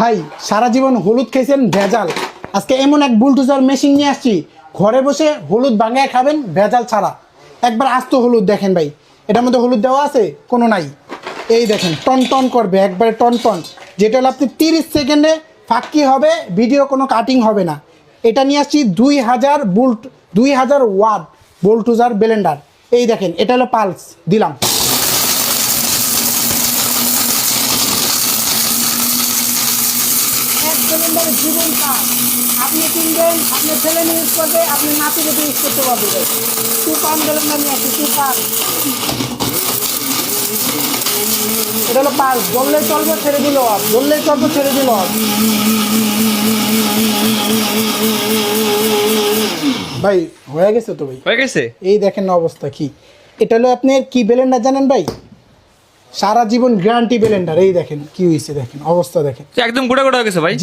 ভাই সারা জীবন হলুদ খাইছেন ভেজাল, আজকে এমন এক বুলডোজার মেশিন নিয়ে আসছি, ঘরে বসে হলুদ ভাঙায় খাবেন ভেজাল ছাড়া। একবার আস্ত হলুদ দেখেন ভাই, এটার মধ্যে হলুদ দেওয়া আছে কোনো নাই। এই দেখেন টন টন করবে, একবারে টন টন, যেটা হলো আপনি 30 সেকেন্ডে ফাঁকি হবে, ভিডিও কোনো কাটিং হবে না। এটা নিয়ে আসছি 2000 ওয়াট বুলডোজার ব্লেন্ডার। এই দেখেন এটা হলো পালস দিলাম, ব্লেন্ডারের জীবন কাজ। আপনি কিনবেন, আপনি ছেলে ইউজ করবে, আপনি নাতিকে ইউজ করতে পারবেন। তুফান ব্লেন্ডার নিয়ে আসছি, তুফান। এটা হলো পালস, জ্বললে চলবে ছেড়ে দিল অফ, জ্বললে চলবে ছেড়ে দিল অফ। ভাই হয়ে গেছে তো ভাই, হয়ে গেছে। এই দেখেন না অবস্থা কি। এটা হলো আপনি কি ব্লেন্ডার জানেন ভাই? সারা জীবন গ্যারান্টি ব্লেন্ডার। এই দেখেন কি হয়েছে, দেখেন অবস্থা দেখেন, একদম গোটা গোটা হয়ে গেছে ভাই।